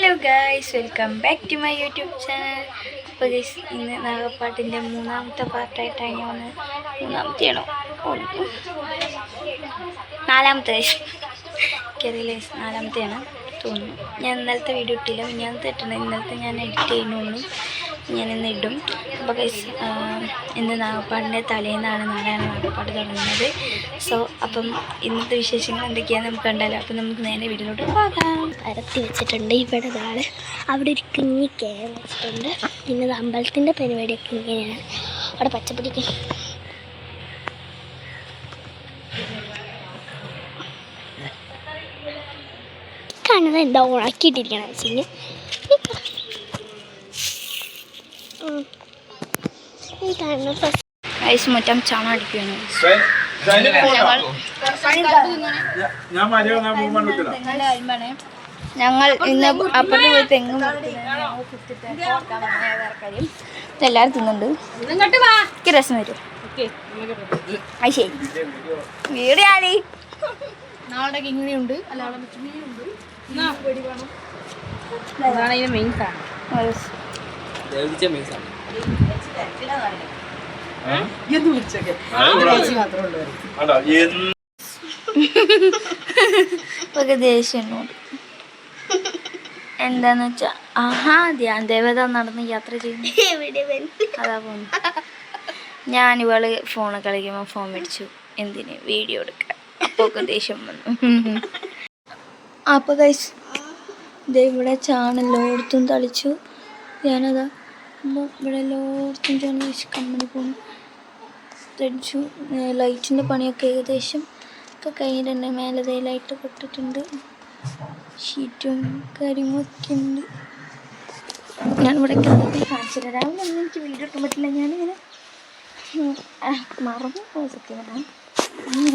Hello guys, welcome back to my YouTube channel. അപ്പോൾ guys, ഇന്ന് നാഗപ്പാട്ടിൻ്റെ മൂന്നാമത്തെ പാർട്ടായിട്ടാണ് ഞാൻ വന്നത്. മൂന്നാമത്തെയാണോ? നാലാമത്തെ ഗൈസ്, എനിക്കറിയില്ല ഗൈസ്, നാലാമത്തെയാണ് തോന്നുന്നു. ഞാൻ ഇന്നലത്തെ വീഡിയോ ഇട്ടില്ല, ഞാനത്തെ ഇട്ടുണ്ട്. ഇന്നലത്തെ ഞാൻ എഡിറ്റ് ചെയ്യുന്നുള്ളൂ, ഞാനിന്ന് ഇടും. അപ്പോൾ ഗൈസ്, ഇന്ന് നാഗപ്പാടിൻ്റെ തലേന്നാണ്, നാളെയാണ് നാഗപ്പാട് തുടങ്ങുന്നത്. സോ അപ്പം ഇന്നത്തെ വിശേഷങ്ങൾ എന്തൊക്കെയാണെന്ന് നമുക്ക് കണ്ടാലോ. അപ്പം നമുക്ക് നേരെ വീട്ടിലോട്ട് പോകാം. പരത്തി വെച്ചിട്ടുണ്ട്. ഇവിടെ ഒരാൾ അവിടെ ഒരു കുഞ്ഞി കയറി വെച്ചിട്ടുണ്ട്. പിന്നെ അമ്പലത്തിൻ്റെ പരിപാടിയൊക്കെ ഇങ്ങനെയാണ്. അവിടെ പച്ചപ്പൊടിക്ക് കാണുന്നത് എന്താ ഉണക്കിയിട്ടിരിക്കണം വെച്ചിട്ട് ഈ കാണുന്ന ഐസ് മുറ്റം ചാണകം അടിക്കുകയാണ്. ഞങ്ങൾ ഇന്ന് അപ്പുറത്ത് പോയി തെങ്ങും എല്ലാവരും തിന്നുണ്ട്. എനിക്ക് രസം വരും. അത് ശരി, വീട് ആര് നാളെ ഇങ്ങനെയുണ്ട്. മെയിൻ ദേഷ്യോട് എന്താന്ന് വെച്ചാ ധ്യാൻ ദേവത നടന്ന് യാത്ര ചെയ്യുന്നു. അതാ പോകുന്നു. ഞാൻ ഇവള് ഫോണ് കളിക്കുമ്പോൾ ഫോൺ മേടിച്ചു. എന്തിന്? വീഡിയോ എടുക്കാൻ. അപ്പോൾ ദേഷ്യം വന്നു. അപ്പോൾ ഗൈസ്, ഇവിടെ ചാണെല്ലോടത്തും തളിച്ചു. ഞാനതാ ഇവിടെ എല്ലായിടത്തും ചാണകം വെച്ച് കമ്പനി പോകുന്നു. തടിച്ചു. ലൈറ്റിൻ്റെ പണിയൊക്കെ ഏകദേശം ഒക്കെ കഴിഞ്ഞിട്ടുണ്ട്. മേലെ ലൈറ്റൊക്കെ ഇട്ടിട്ടുണ്ട്. ഷീറ്റും കാര്യങ്ങളൊക്കെ ഉണ്ട്. ഞാനിവിടെ കാണിച്ചു തരാം. രാവിലെ ഒന്നും എനിക്ക് വീഡിയോ എടുക്കാൻ പറ്റില്ല. ഞാനിങ്ങനെ മറന്നു പോയ സത്യം പറഞ്ഞാൽ.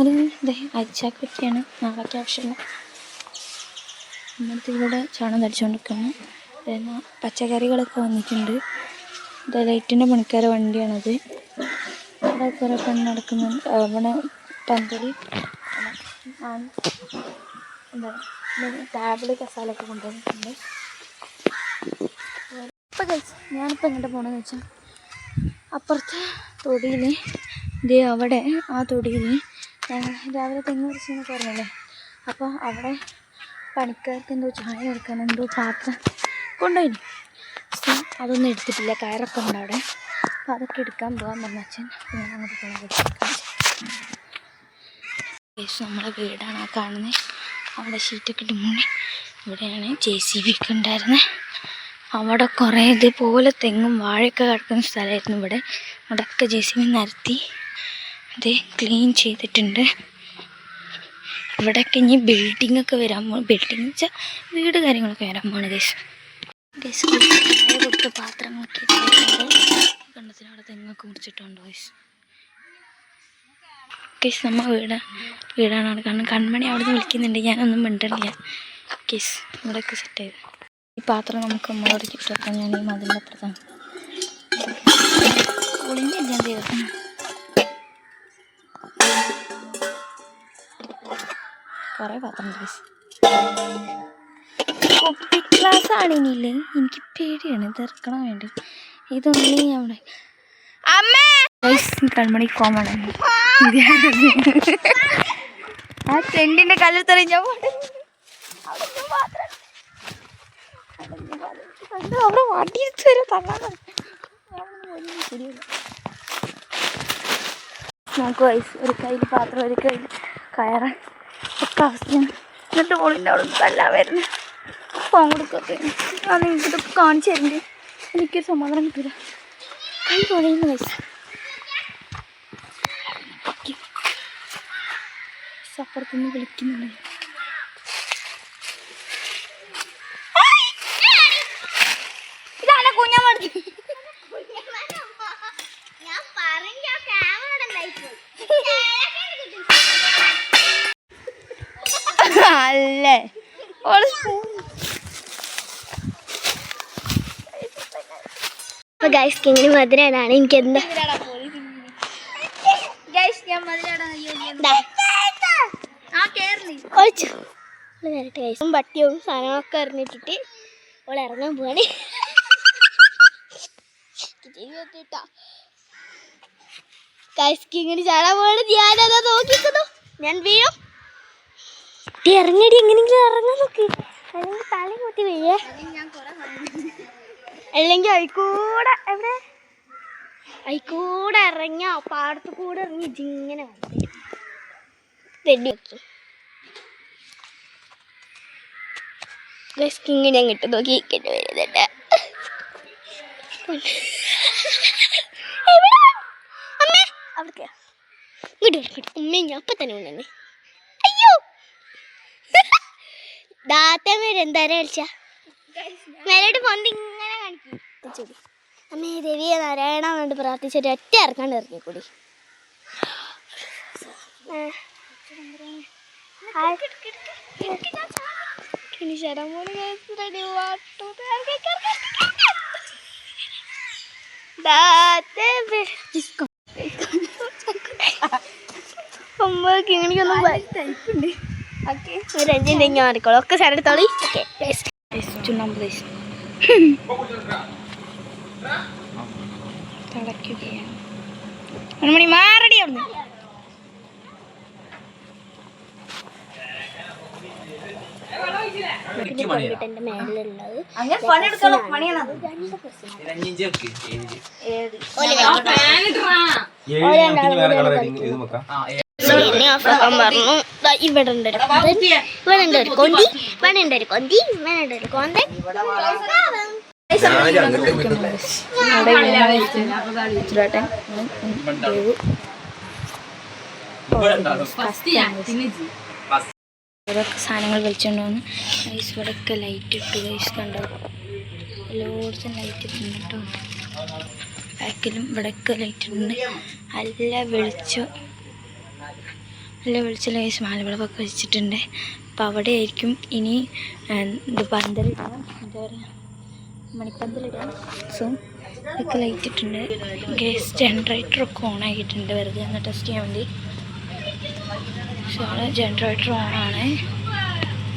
അത് അരിച്ചാക്ക് പറ്റിയാണ് നാളേക്ക് ആവശ്യമില്ല. നമ്മുടെ ഇവിടെ ചാണം തടിച്ചുകൊണ്ടിരിക്കുകയാണ്. പിന്നെ പച്ചക്കറികളൊക്കെ വന്നിട്ടുണ്ട്. ഇത് ലൈറ്റിൻ്റെ പണിക്കാരെ വണ്ടിയാണത്. അവിടെ കുറേ പണി നടക്കുന്നുണ്ട്. അവിടെ പന്തൽ എന്താ ടേബിള് കസാലൊക്കെ കൊണ്ടുവന്നിട്ടുണ്ട്. ഇപ്പം കഴിച്ച് ഞാനിപ്പോൾ എങ്ങോട്ട് പോകണമെന്ന് വെച്ചാൽ അപ്പുറത്തെ തൊടിയിൽ അവിടെ ആ തൊടിയിൽ ഞങ്ങൾ രാവിലെ തെങ്ങ് പറിച്ചെന്നൊക്കെ പറഞ്ഞല്ലേ. അപ്പോൾ അവിടെ പണിക്കാർക്ക് എന്തോ ചായ എടുക്കാൻ എന്തോ പാത്രം കൊണ്ടുപോയി. അതൊന്നും എടുത്തിട്ടില്ല. കയറൊക്കെ ഉണ്ട് അവിടെ. അപ്പോൾ അതൊക്കെ എടുക്കാൻ പോകാൻ പറഞ്ഞ അച്ഛൻ. ഞാൻ അങ്ങോട്ട് പോകാൻ നമ്മളെ വീടാണ് ആ കാണുന്നത്. അവിടെ ഷീറ്റൊക്കെ ഇട്ട് മൂടി. ഇവിടെയാണ് JCB ഒക്കെ ഉണ്ടായിരുന്നത്. അവിടെ കുറേ ഇതുപോലെ തെങ്ങും വാഴയൊക്കെ കിടക്കുന്ന സ്ഥലമായിരുന്നു. അവിടെയൊക്കെ JCB നിരത്തി അത് ക്ലീൻ ചെയ്തിട്ടുണ്ട്. ഇവിടെയൊക്കെ ഇനി ബിൽഡിങ്ങൊക്കെ വരാൻ പോകും. ബിൽഡിങ് വെച്ചാൽ വീട് കാര്യങ്ങളൊക്കെ വരാൻ പോകുന്നത്. ചായ കൊടുത്ത പാത്രങ്ങളൊക്കെ കണ്ടത്തിന് അവിടെ തെങ്ങൊക്കെ മുറിച്ചിട്ടുണ്ട്. കേസ് നമ്മൾ വീടാണ് അവിടെ. കാരണം കൺമണി അവിടെ നിന്ന് വിളിക്കുന്നുണ്ട്. ഞാനൊന്നും മിണ്ടണില്ല. കേസ് ഇവിടെയൊക്കെ സെറ്റ് ചെയ്ത് ഈ പാത്രം നമുക്ക് നമ്മളോട് കിട്ടും. ഞാൻ ഈ മതിലിൻ്റെ അപ്പുറത്താണ് ഞാൻ ചെയ്തത്. കുറേ പാത്രം കേസ്. കുപ്പി ഗ്ലാസ് ആണെങ്കിലേ എനിക്ക് പേടിയാണ് ഇതെടുക്കണം വേണ്ടി. ഇതൊന്നും അവിടെ കൺമണി കോമൺ ആ ടെൻറ്റിൻ്റെ കല്ലിൽ തെളിഞ്ഞ അവിടെ വടിയെടുത്ത് വരെ തള്ളാൻ നമുക്ക് ഒരു കയ്യിൽ പാത്രം, ഒരു കയ്യിൽ കയറാൻ ഒക്കെ അവസ്ഥയാണ്. എന്നിട്ട് മോളിൻ്റെ അവിടെ തല്ലാൻ വരുന്നത്. ഫോൺ കൊടുക്കൊക്കെ അത് എനിക്കിതൊക്കെ കാണിച്ചു തരണ്ടേ. എനിക്കൊരു സമാധാനം കിട്ടില്ല. കൈ കുഴയുന്ന വയസ്സ് അപ്പുറത്തുനിന്ന് വിളിക്കുന്നുണ്ട്. ഇതാണ് കുഞ്ഞമ്മ. അല്ലേ ഗൈസ്, കിങ്ങിണി മധുരമാണ്. എനിക്ക് എന്താ പട്ടിയും സാധനങ്ങളൊക്കെ എറിഞ്ഞിട്ടിട്ട് ഓൾ ഇറങ്ങാൻ പോവാണ്. ഇങ്ങനെ ചാടാൻ പോവാണ്. ഞാനതാ നോക്കിക്കുന്നു. ഞാൻ വീഴും. ഇറങ്ങടി, എങ്ങനെയെങ്കിലും ഇറങ്ങാൻ നോക്കി, അല്ലെങ്കിൽ തല കൂട്ടി വീഴേ, അല്ലെങ്കിൽ അയിക്കൂടെ എവിടെ അയിക്കൂടെ ഇറങ്ങിയ പാടത്ത് കൂടെ ഇറങ്ങി ഇങ്ങനെ തെണ്ടി വെച്ചു. ഇങ്ങനെ അങ്ങോട്ട് നോക്കി വരുന്നുണ്ട്. അമ്മേ അവിടേക്ക് ഇങ്ങോട്ട് ഉമ്മ ഞാൻ അപ്പം തന്നെ കൊണ്ടുവന്നേ. അയ്യോ ദാത്തമ്മരെന്താരെ കളിച്ച മേലോട്ട് പൊന്തി ഇങ്ങനെ കാണിക്കും. അമ്മേ ദേവിയെ നാരായണ വേണ്ടി പ്രാർത്ഥിച്ചൊരു ഒറ്റ ഇറക്കാണ്ട് ഇറങ്ങിക്കൂടി. രഞ്ജിന്റെ മാറിക്കോളൂ. ഒക്കെ സ്ഥലത്തോളി. മണി മാറടി അവിടുന്ന്. എന്റെ മേലുള്ളത് പറഞ്ഞു. ഇവിടെ ഉണ്ട് ഒരു കൊന്തി, ഇവിടെ ഉണ്ട് ഒരു കൊന്തി, ഇവിടെ ഉണ്ട് ഒരു കൊന്തി, ഇവിടെ ഉണ്ട് ഒരു കൊന്തൻ. ഓരോക്കെ സാധനങ്ങൾ വലിച്ചുകൊണ്ടുവന്ന് ഗൈസ്. ഇവിടെയൊക്കെ ലൈറ്റ് ഇട്ടു ഗൈസ്, കണ്ടോ എല്ലായിടത്തും ലൈറ്റ് ഇട്ടുണ്ട് കേട്ടോ. ബാക്കിലും ഇവിടെയൊക്കെ ലൈറ്റ് ഇട്ടുണ്ട്. നല്ല വെളിച്ചം ഗൈസ്. മാലവിളക്കൊക്കെ വെച്ചിട്ടുണ്ട്. അപ്പോൾ അവിടെ ആയിരിക്കും ഇനി ഇത് പന്തലിടുക, എന്താ പറയുക, മണിപ്പന്തലിടുക. സോ ഇതൊക്കെ ലൈറ്റ് ഇട്ടുണ്ട് ഗൈസ്. ജനറേറ്ററൊക്കെ ഓൺ ആക്കിയിട്ടുണ്ട് വെറുതെ ഒന്ന് ടെസ്റ്റ് ചെയ്യാൻ വേണ്ടി. സോ അവിടെ ജനറേറ്റർ ഓണാണ്,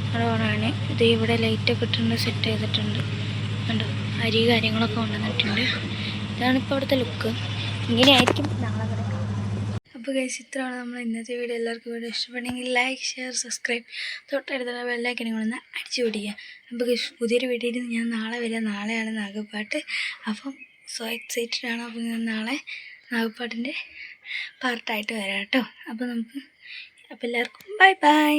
അവിടെ ഓണാണ്. ഇത് ഇവിടെ ലൈറ്റൊക്കെ ഇട്ടിട്ടുണ്ട്, സെറ്റ് ചെയ്തിട്ടുണ്ട്. കണ്ടോ അരി കാര്യങ്ങളൊക്കെ കൊണ്ടുവന്നിട്ടുണ്ട്. ഇതാണിപ്പോൾ അവിടുത്തെ ലുക്ക്. ഇങ്ങനെയായിരിക്കും നാളെ കിടക്കുക. അപ്പോൾ ഗൈസ് ഇത്രയാണ് നമ്മൾ ഇന്നത്തെ വീഡിയോ. എല്ലാവർക്കും വീഡിയോ ഇഷ്ടപ്പെട്ടെങ്കിൽ ലൈക്ക്, ഷെയർ, സബ്സ്ക്രൈബ്, തൊട്ടടുത്തുള്ള ബെല്ലൈക്കനെ കൊണ്ടൊന്ന് അടിച്ചു പിടിക്കുക. അപ്പോൾ ഗൈസ് പുതിയൊരു വീഡിയോയിൽ ഞാൻ നാളെ വരാം. നാളെയാണ് നാഗപ്പാട്ട്. അപ്പം സോ എക്സൈറ്റഡ് ആണ്. അപ്പോൾ ഞാൻ നാളെ നാഗപ്പാട്ടിൻ്റെ പാർട്ടായിട്ട് വരാം കേട്ടോ. അപ്പോൾ എല്ലാവർക്കും ബൈ ബൈ.